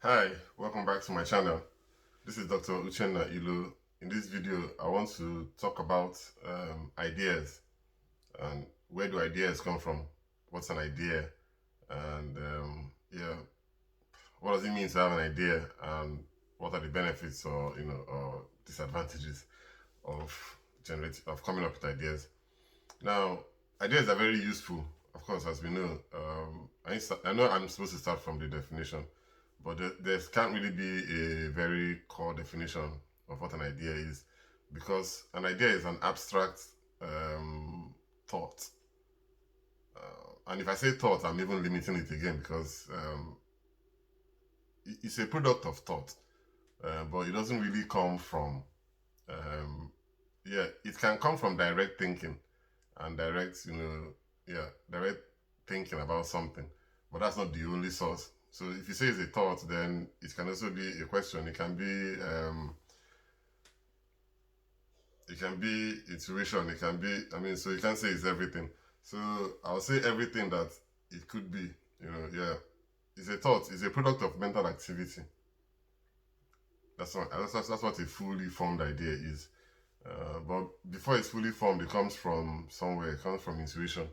Hi, welcome back to my channel. This is Dr. Uchenna. In this video, I want to talk about ideas and where do ideas come from? What's an idea? And what does it mean to have an idea? And what are the benefits or disadvantages of coming up with ideas? Now, ideas are very useful, of course, as we know. I know I'm supposed to start from the definition, but there can't really be a very core definition of what an idea is, because an idea is an abstract thought. And if I say thought, I'm even limiting it again because it's a product of thought, but it doesn't really come from, it can come from direct thinking and direct thinking about something, but that's not the only source. So if you say it's a thought, then it can also be a question. It can be intuition. It can be, so you can't say it's everything. So I'll say everything that it could be. It's a thought. It's a product of mental activity. That's what a fully formed idea is. But before it's fully formed, it comes from somewhere. It comes from intuition.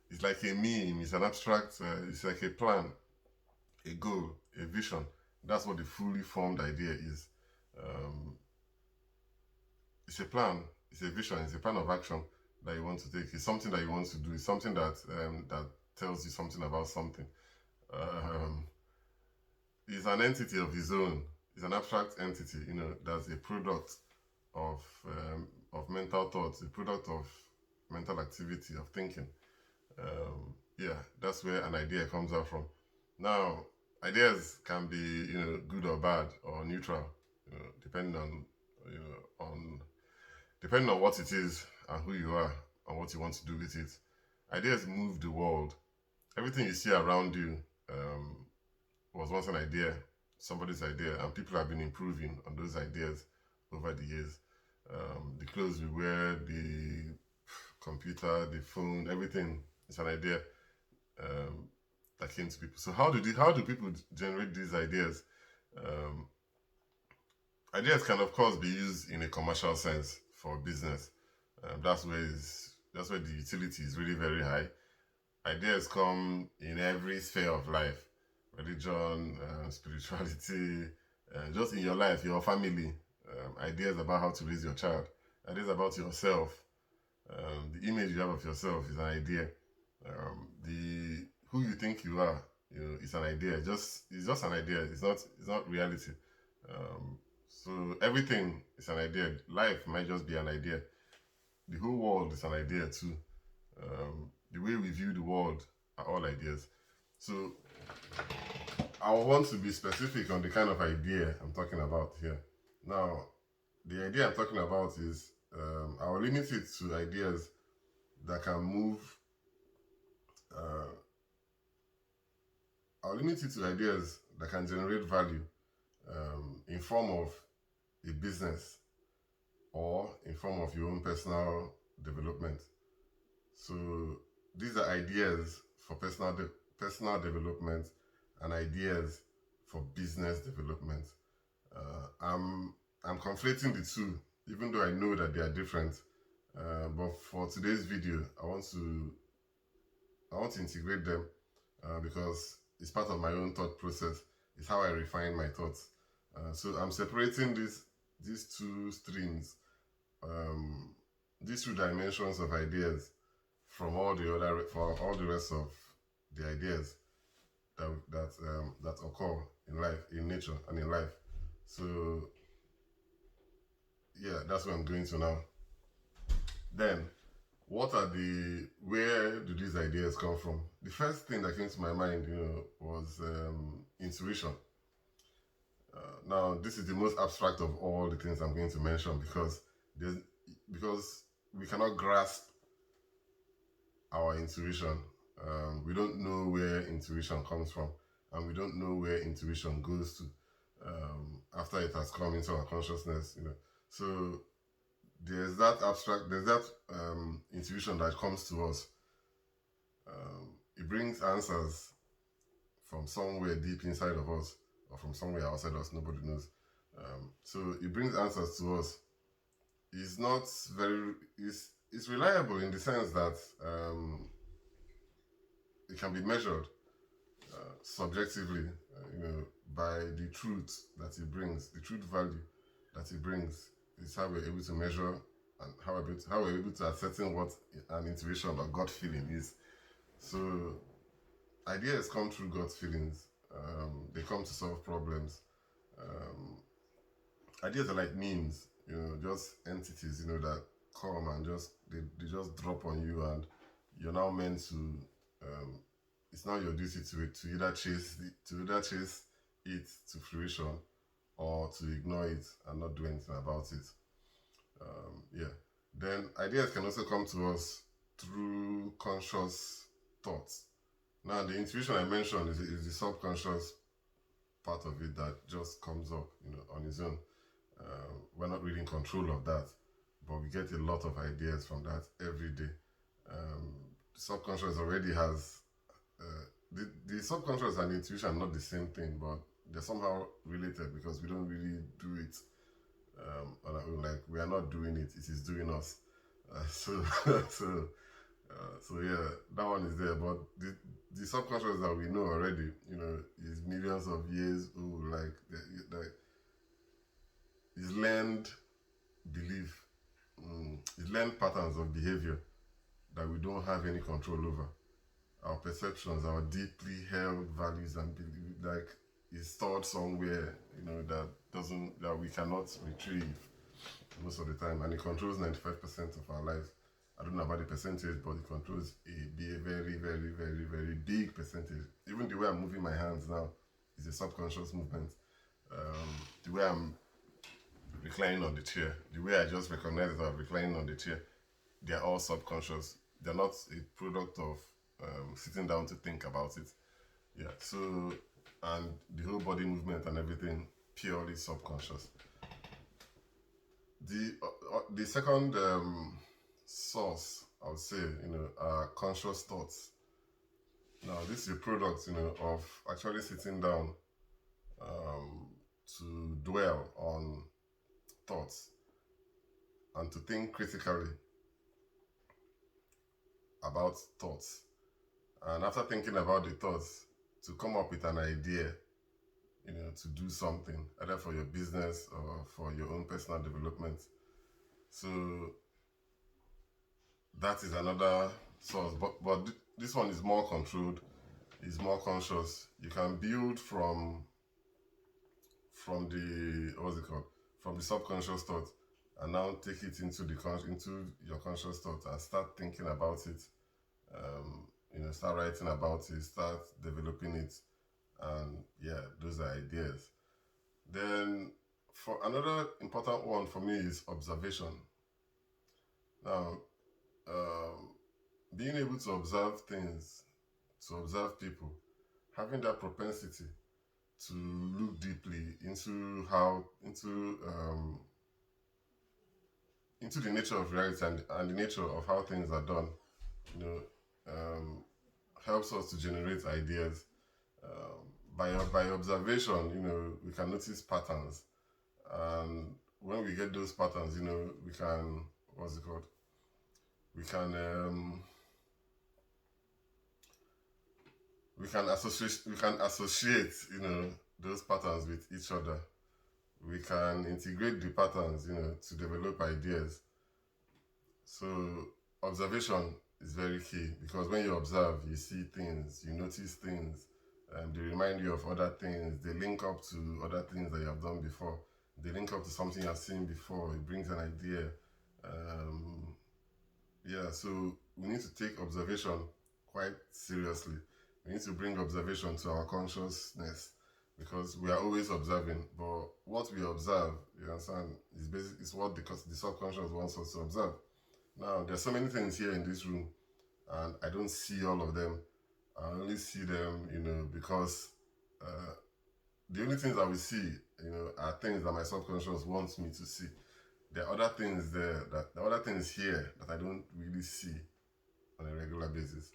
It's like a meme. It's an abstract. It's like a plan, a goal, a vision. That's what the fully formed idea is. Um, it's a plan. It's a vision. It's a plan of action that you want to take. It's something that you want to do. It's something that tells you something about something. Um, it's an entity of its own. It's an abstract entity. That's a product of mental thoughts, a product of mental activity, of thinking. That's where an idea comes out from. Now, ideas can be, good or bad or neutral, depending on, you know, on depending on what it is and who you are and what you want to do with it. Ideas move the world. Everything you see around you was once an idea, somebody's idea, and people have been improving on those ideas over the years. The clothes we wear, the computer, the phone, everything is an idea that came to people. So how do people generate these ideas? Um, Ideas can, of course, be used in a commercial sense for business. That's where the utility is really very high. Ideas come in every sphere of life: religion, spirituality, just in your life, your family. Ideas about how to raise your child, ideas about yourself. The image you have of yourself is an idea. The who you think you are, it's an idea. It's just an idea. It's not reality. So everything is an idea. Life might just be an idea. The whole world is an idea too. The way we view the world are all ideas. So I want to be specific on the kind of idea I'm talking about here. Now, the idea I'm talking about is I'll limit it to ideas that can move. Uh, I'll limit it to ideas that can generate value in form of a business or in form of your own personal development. So these are ideas for personal development and ideas for business development. I'm conflating the two, even though I know that they are different. But for today's video, I want to integrate them because it's part of my own thought process. It's how I refine my thoughts. So I'm separating these two streams, um, these two dimensions of ideas from for all the rest of the ideas that occur in life, in nature, and in life. So yeah, that's where I'm going to now. Then, where do these ideas come from? The first thing that came to my mind, was intuition. Now, this is the most abstract of all the things I'm going to mention because we cannot grasp our intuition. We don't know where intuition comes from, and we don't know where intuition goes to after it has come into our consciousness. So there's that intuition that comes to us. It brings answers from somewhere deep inside of us, or from somewhere outside us, nobody knows. So it brings answers to us. It's not very, it's reliable in the sense that it can be measured subjectively, by the truth that it brings, the truth value that it brings. Is how we're able to measure and how we're able to ascertain what an intuition or gut feeling is. So ideas come through gut feelings. They come to solve problems. Um, Ideas are like memes, just entities, that come and they just drop on you, and you're now meant to. Um, it's now your duty to either chase it to fruition, or to ignore it and not do anything about it. Yeah. Then ideas can also come to us through conscious thoughts. Now, the intuition I mentioned is the subconscious part of it that just comes up, on its own. We're not really in control of that, but we get a lot of ideas from that every day. The subconscious already has the subconscious and the intuition are not the same thing, but they're somehow related because we don't really do it on our own. Like, we are not doing it; it is doing us. So, so, so yeah, that one is there. But the subconscious that we know already, is millions of years old. Like is learned belief, is learned patterns of behavior that we don't have any control over. Our perceptions, our deeply held values and belief, like, is stored somewhere, that we cannot retrieve most of the time, and it controls 95% of our lives. I don't know about the percentage, but it controls a very, very, very, very big percentage. Even the way I'm moving my hands now is a subconscious movement. The way I'm reclining on the chair, the way I just recognize that I'm reclining on the chair, they are all subconscious. They're not a product of sitting down to think about it. Yeah. So, and the whole body movement and everything, purely subconscious. The second source, I would say, are conscious thoughts. Now, this is a product, of actually sitting down to dwell on thoughts and to think critically about thoughts. And after thinking about the thoughts, to come up with an idea, to do something, either for your business or for your own personal development. So that is another source. But this one is more controlled, is more conscious. You can build from the, what's it called? From the subconscious thought, and now take it into into your conscious thought and start thinking about it. Start writing about it, start developing it, and yeah, those are ideas. Then, for another important one for me is observation. Now, um, being able to observe things, to observe people, having that propensity to look deeply into the nature of reality, and the nature of how things are done, you know, um, helps us to generate ideas. By observation, we can notice patterns, and when we get those patterns, we can, what's it called? We can we can associate those patterns with each other. We can integrate the patterns, to develop ideas. So observation is very key, because when you observe, you see things, you notice things, they remind you of other things, they link up to other things that you have done before, they link up to something you have seen before, it brings an idea. Yeah, so we need to take observation quite seriously. We need to bring observation to our consciousness, because we are always observing. But what we observe, you understand, is what the subconscious wants us to observe. Now, there's so many things here in this room, and I don't see all of them. I only see them, because the only things that we see, are things that my subconscious wants me to see. There are other things there are other things here that I don't really see on a regular basis.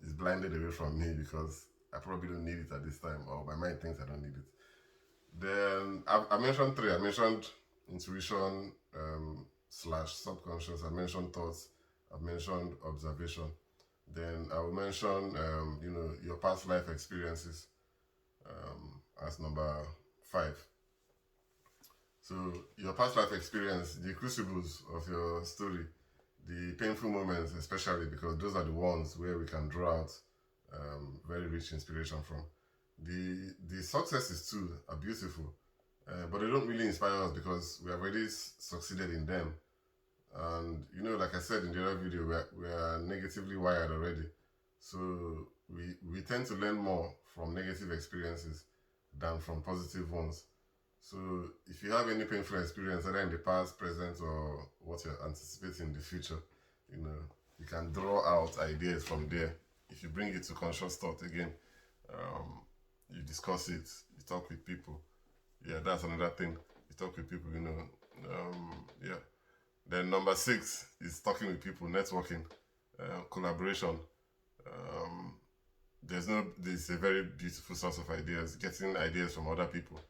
It's blinded away from me because I probably don't need it at this time, or my mind thinks I don't need it. Then I mentioned three. I mentioned intuition slash subconscious. I mentioned thoughts. I mentioned observation. Then I will mention your past life experiences as number five. So your past life experience, the crucibles of your story, the painful moments especially, because those are the ones where we can draw out very rich inspiration from. The successes too are beautiful, but they don't really inspire us because we have already succeeded in them. And like I said in the other video, we are negatively wired already, so we tend to learn more from negative experiences than from positive ones. So if you have any painful experience, either in the past, present, or what you're anticipating in the future, you can draw out ideas from there. If you bring it to conscious thought again, you discuss it, you talk with people. Yeah, that's another thing. You talk with people, yeah. Then number six is talking with people, networking, collaboration. There's a very beautiful source of ideas, getting ideas from other people.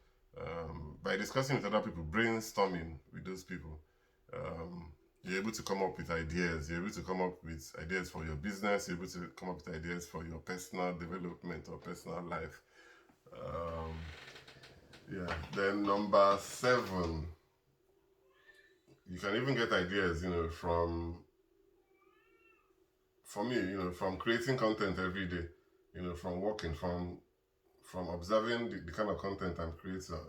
By discussing with other people, brainstorming with those people, you're able to come up with ideas. You're able to come up with ideas for your business. You're able to come up with ideas for your personal development or personal life. Yeah. Then number seven, you can even get ideas, from, for me, from creating content every day, from working, from observing the kind of content I'm creating,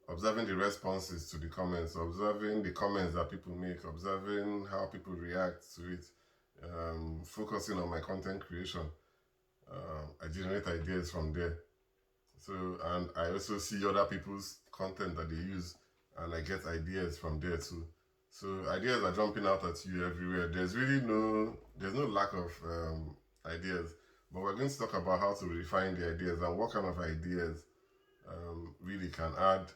observing the responses to the comments, observing the comments that people make, observing how people react to it, focusing on my content creation. I generate ideas from there. So, and I also see other people's content that they use, and I get ideas from there too. So ideas are jumping out at you everywhere. There's no lack of ideas, but we're going to talk about how to refine the ideas and what kind of ideas really can add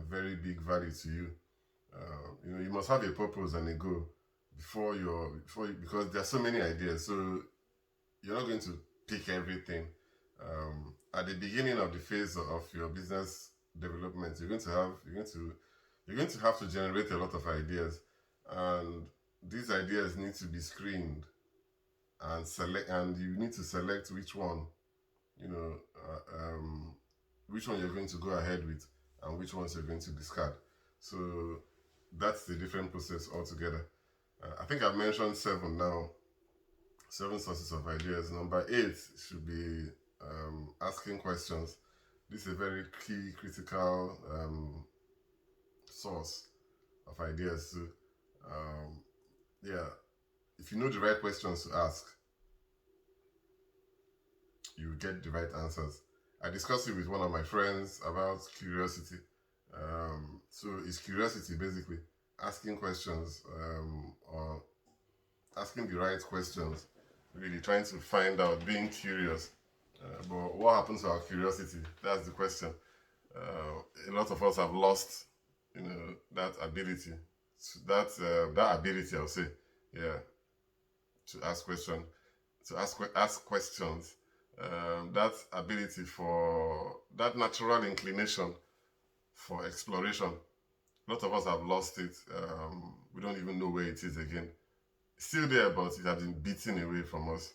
very big value to you. You must have a purpose and a goal because there's so many ideas. So you're not going to pick everything. At the beginning of the phase of your business development, you're going to have to generate a lot of ideas, and these ideas need to be screened and you need to select which one you're going to go ahead with and which ones you're going to discard. So that's the different process altogether. I think I've mentioned seven now. 7 sources of ideas. Number 8 should be asking questions. This is a very key, critical source of ideas too. Yeah, if you know the right questions to ask, you get the right answers. I discussed it with one of my friends about curiosity. So it's curiosity basically, asking questions or asking the right questions, really trying to find out, being curious. But what happens to our curiosity? That's the question. A lot of us have lost, that ability. That ability, I'll say, yeah, to ask questions, ask questions. That ability, for that natural inclination for exploration. A lot of us have lost it. We don't even know where it is again. It's still there, but it has been beaten away from us.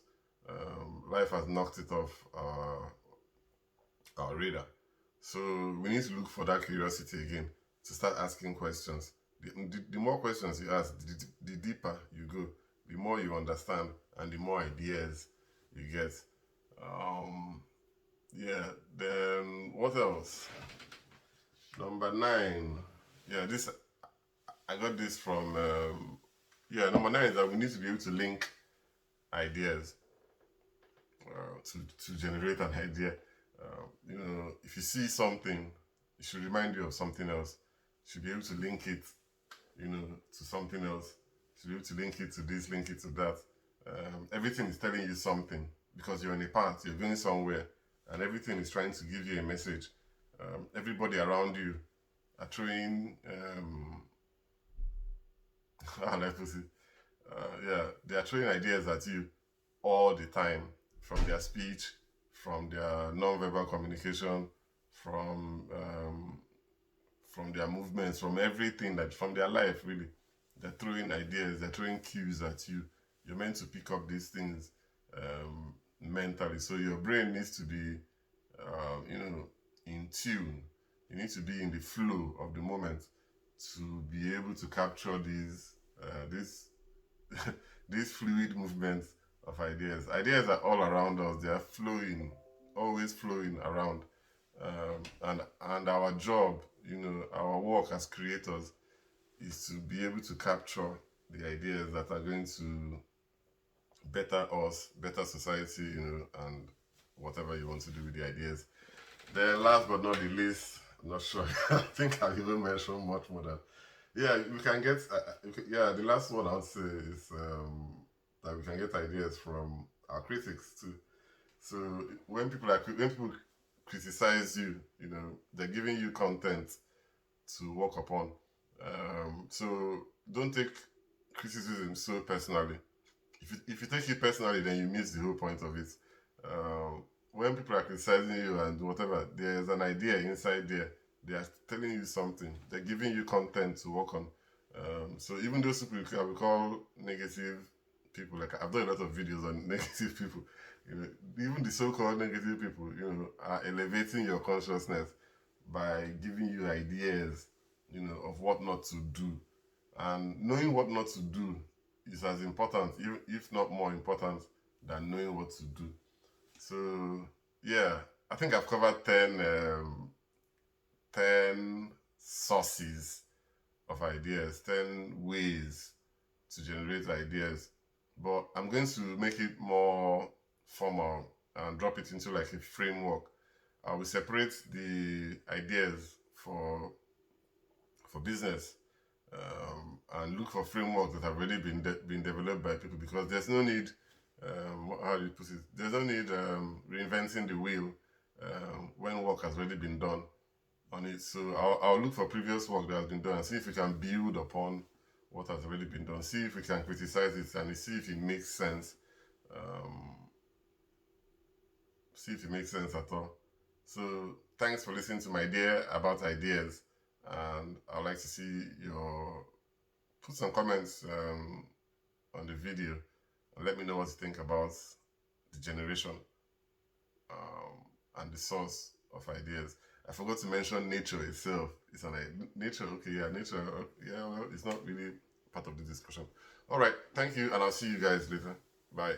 Life has knocked it off our radar. So we need to look for that curiosity again, to start asking questions. The more questions you ask, the deeper you go, the more you understand, and the more ideas you get. Yeah, then what else? Number 9. Yeah, this I got this from number 9 is that we need to be able to link ideas to generate an idea. If you see something, it should remind you of something else. You should be able to link it, to something else. You should be able to link it to this, link it to that. Everything is telling you something because you're on a path, you're going somewhere, and everything is trying to give you a message. Everybody around you are throwing, how do I put it? They are throwing ideas at you all the time from their speech, from their non-verbal communication, from their movements, from everything that from their life really. They're throwing ideas, they're throwing cues at you. You're meant to pick up these things mentally. So your brain needs to be, in tune. You need to be in the flow of the moment to be able to capture these these fluid movements of ideas. Ideas are all around us. They are flowing, always flowing around. And our job, our work as creators is to be able to capture the ideas that are going to better us, better society, and whatever you want to do with the ideas. Then last but not the least, I'm not sure. I think I've even mentioned much more than. Yeah, we can get. Yeah, the last one I would say is that we can get ideas from our critics too. So when people criticize you, they're giving you content to work upon. So don't take criticism so personally. If you take it personally, then you miss the whole point of it. When people are criticizing you and whatever, there's an idea inside there. They are telling you something. They're giving you content to work on. So even those people I would call negative people, like I've done a lot of videos on negative people. Even the so-called negative people, are elevating your consciousness by giving you ideas, of what not to do. And knowing what not to do is as important, if not more important, than knowing what to do. So, yeah, I think I've covered 10 sources of ideas, 10 ways to generate ideas. But I'm going to make it more formal and drop it into like a framework. I will separate the ideas for business, and look for frameworks that have already been developed by people, because there's no need, how do you put it? There's no need reinventing the wheel when work has already been done on it. So I'll look for previous work that has been done and see if we can build upon what has already been done. See if we can criticize it and see if it makes sense. See if it makes sense at all. So thanks for listening to my idea about ideas, and I'd like to see your put some comments on the video and let me know what you think about the generation and the source of ideas. I forgot to mention nature itself. It's nature. Okay, yeah, nature. Yeah, well, it's not really part of the discussion. All right, thank you, and I'll see you guys later. Bye.